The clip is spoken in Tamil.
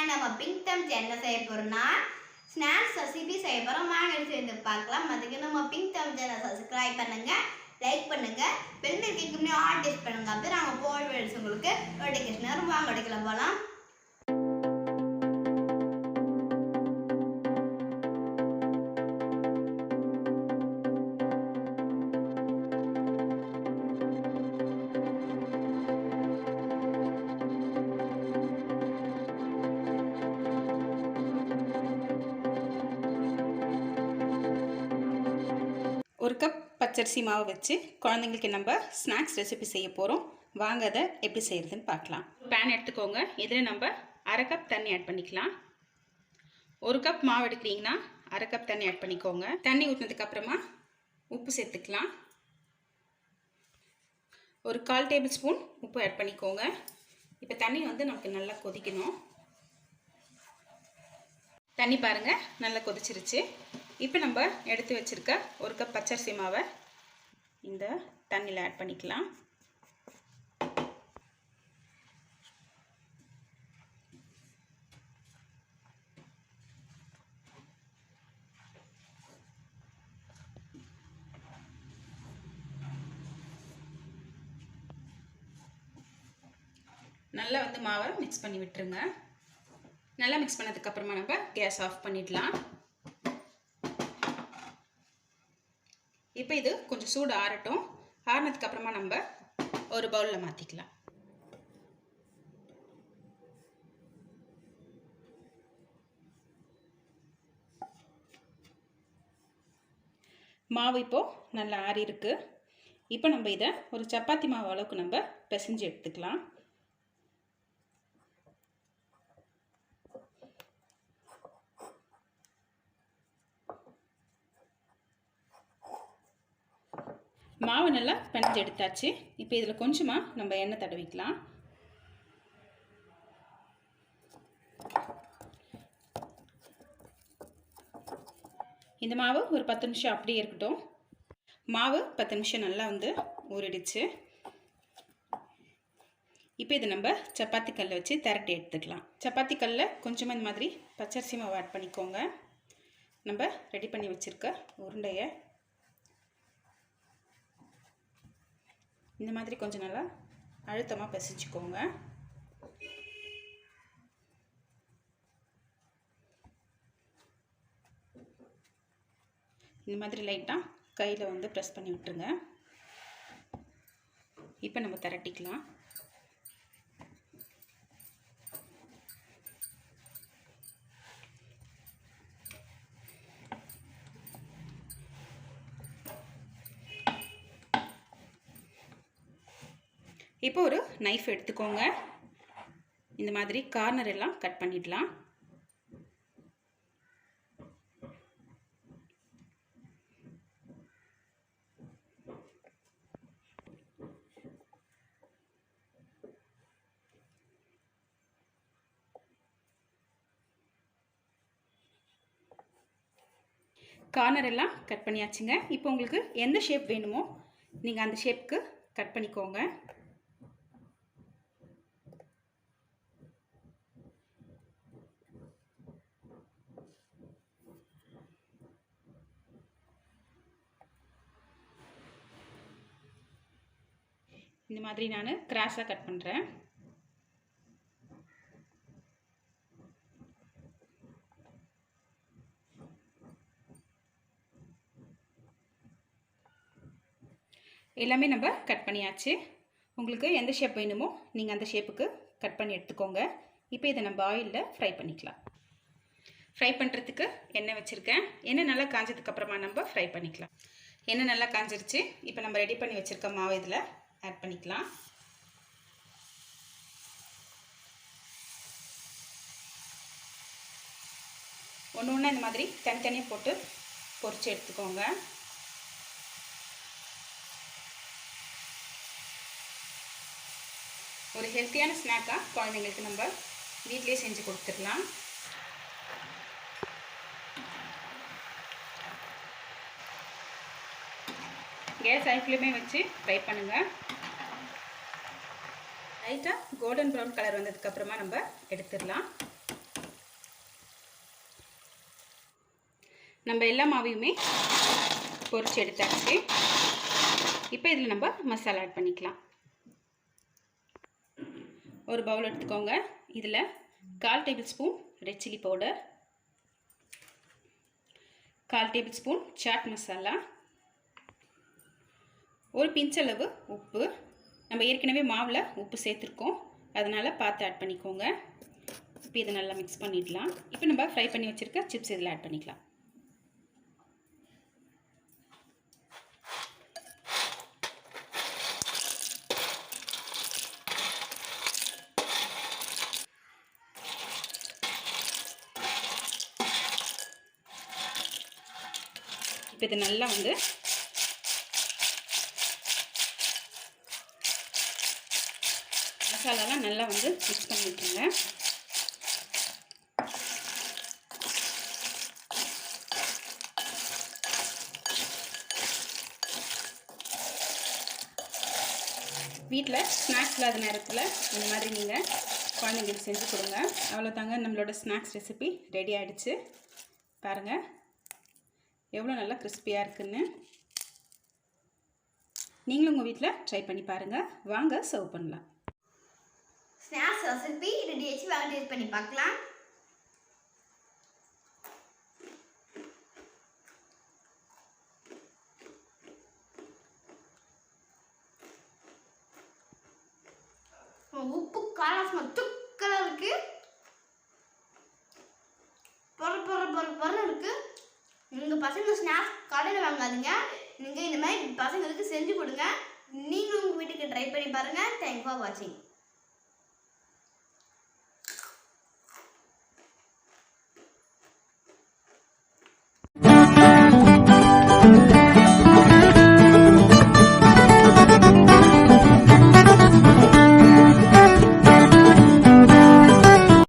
நம்ம பிங்க் தம்ஸ் என்ன செய்ய போறோம்னா ஸ்நாக்ஸ் ரெசிபி செய்ய போறோம். வாங்க சேர்ந்து பார்க்கலாம். அதுக்கு நம்ம பிங்க் தம்ஸ் சேனலை சப்ஸ்கிரைப் பண்ணுங்க, லைக் பண்ணுங்க, பெல் ஐக்கனை ஆல் டச் பண்ணுங்க. அப்போ நாங்கள் போடுற வீடியோஸ் உங்களுக்கு நோட்டிஃபிகேஷன் வரும். வாங்க எடுக்கலாம் போகலாம். ஒரு கப் பச்சரிசி மாவு வச்சு குழந்தைங்களுக்கு நம்ம ஸ்நாக்ஸ் ரெசிபி செய்ய போகிறோம். வாங்க அதை எப்படி செய்கிறதுன்னு பார்க்கலாம். பேன் எடுத்துக்கோங்க. இதில் நம்ம அரை கப் தண்ணி ஆட் பண்ணிக்கலாம். ஒரு கப் மாவு எடுக்கிறீங்கன்னா அரை கப் தண்ணி ஆட் பண்ணிக்கோங்க. தண்ணி ஊற்றினதுக்கப்புறமா உப்பு சேர்த்துக்கலாம். ஒரு 1/4 டேபிள் ஸ்பூன் உப்பு ஆட் பண்ணிக்கோங்க. இப்போ தண்ணி நமக்கு நல்லா கொதிக்கணும். தண்ணி பாருங்கள் நல்லா கொதிச்சிருச்சு. இப்போ நம்ம எடுத்து வச்சுருக்க ஒரு கப் பச்சரிசி மாவை இந்த தண்ணியில் ஆட் பண்ணிக்கலாம். நல்லா மாவை மிக்ஸ் பண்ணி விட்டுருங்க. நல்லா மிக்ஸ் பண்ணதுக்கப்புறமா நம்ம கேஸ் ஆஃப் பண்ணிடலாம். இப்போ இது கொஞ்சம் சூடு ஆறட்டும். ஆறினதுக்கப்புறமா நம்ம ஒரு பவுலில் மாற்றிக்கலாம். மாவு இப்போது நல்லா ஆறி இருக்கு. இப்போ நம்ம இதை ஒரு சப்பாத்தி மாவு அளவுக்கு நம்ம பிசைஞ்சு எடுத்துக்கலாம். மாவு நல்லா பிணைஞ்சு எடுத்தாச்சு. இப்போ இதில் கொஞ்சமாக நம்ம எண்ணெய் தடவிக்கலாம். இந்த மாவு ஒரு 10 நிமிஷம் அப்படியே இருக்கட்டும். மாவு 10 நிமிஷம் நல்லா ஊறிடுச்சு. இப்போ இதை நம்ம சப்பாத்தி கல்லை வச்சு திரட்டி எடுத்துக்கலாம். சப்பாத்தி கல்லில் கொஞ்சமாக இந்த மாதிரி பச்சரிசி மாவு ஆட் பண்ணிக்கோங்க. நம்ம ரெடி பண்ணி வச்சுருக்க உருண்டையை இந்த மாதிரி கொஞ்சம் நல்லா அழுத்தமாக பிசைச்சுக்கோங்க. இந்த மாதிரி லைட்டாக கையில் ப்ரெஸ் பண்ணி விட்டுருங்க. இப்போ நம்ம திரட்டிக்கலாம். இப்போ ஒரு நைஃப் எடுத்துக்கோங்க. இந்த மாதிரி கார்னர் எல்லாம் கட் பண்ணிடலாம். கார்னர் எல்லாம் கட் பண்ணியாச்சுங்க. இப்போ உங்களுக்கு எந்த ஷேப் வேணுமோ நீங்கள் அந்த ஷேப்புக்கு கட் பண்ணிக்கோங்க. இந்த மாதிரி நான் கிராஸாக கட் பண்ணுறேன். எல்லாமே நம்ம கட் பண்ணியாச்சு. உங்களுக்கு எந்த ஷேப் வேணுமோ நீங்கள் அந்த ஷேப்புக்கு கட் பண்ணி எடுத்துக்கோங்க. இப்போ இதை நம்ம ஆயிலில் ஃப்ரை பண்ணிக்கலாம். ஃப்ரை பண்ணுறதுக்கு எண்ணெய் வச்சுருக்கேன். எண்ணெய் நல்லா காஞ்சதுக்கப்புறமா நம்ம ஃப்ரை பண்ணிக்கலாம். எண்ணெய் நல்லா காஞ்சிருச்சு. இப்போ நம்ம ரெடி பண்ணி வச்சுருக்க மாவு இதில் ஆட் பண்ணிக்கலாம். ஒன்று ஒன்றா இந்த மாதிரி தனித்தனியாக போட்டு பொரிச்சு எடுத்துக்கோங்க. ஒரு ஹெல்த்தியான ஸ்நாக்காக குழந்தைங்களுக்கு நம்ம வீட்டிலே செஞ்சு கொடுத்துடலாம். கேஸ் ஹை ஃப்ளேமே வச்சு ஃப்ரை பண்ணுங்கள். லைட்டாக கோல்டன் ப்ரௌன் கலர் வந்ததுக்கப்புறமா நம்ம எடுத்துடலாம். நம்ம எல்லா மாவையுமே பொரிச்சு எடுத்தாச்சு. இப்போ இதில் நம்ம மசாலா ஆட் பண்ணிக்கலாம். ஒரு பவுல் எடுத்துக்கோங்க. இதில் 1/4 tablespoon red chilli powder, 1/4 tablespoon chaat masala, ஒரு பிஞ்சளவு உப்பு. நம்ம ஏற்கனவே மாவில் உப்பு சேர்த்துருக்கோம், அதனால் பார்த்து ஆட் பண்ணிக்கோங்க. இப்போ இதை நல்லா மிக்ஸ் பண்ணிடலாம். இப்போ நம்ம ஃப்ரை பண்ணி வச்சுருக்க சிப்ஸ் இதில் ஆட் பண்ணிக்கலாம். இப்போ இது நல்லா வந்து மசாலாலாம் நல்லா வந்து மிக்ஸ் பண்ணி விட்டுருங்க. வீட்டில் ஸ்நாக்ஸ் இல்லாத நேரத்தில் இந்த மாதிரி நீங்கள் குழந்தைங்களுக்கு செஞ்சு கொடுங்க. அவ்வளோதாங்க, நம்மளோட ஸ்நாக்ஸ் ரெசிபி ரெடி ஆகிடுச்சு. பாருங்கள் எவ்வளோ நல்லா கிறிஸ்பியாக இருக்குன்னு. நீங்களும் உங்கள் வீட்டில் ட்ரை பண்ணி பாருங்கள். வாங்க சர்வ் பண்ணலாம். ஸ்நாக்ஸ் ரெசிபி ரெடி ஆச்சு, வாங்க டேஸ்ட் பண்ணி பார்க்கலாம். உப்பு காரம் தூக்கலாக இருக்கு, பொற இருக்கு. நீங்கள் பசங்க ஸ்நாக்ஸ் கடையில் வாங்காதீங்க, நீங்கள் இந்த மாதிரி பசங்களுக்கு செஞ்சு கொடுங்க. நீங்களும் உங்கள் வீட்டுக்கு ட்ரை பண்ணி பாருங்கள். தேங்க்ஸ் ஃபார் வாட்சிங்.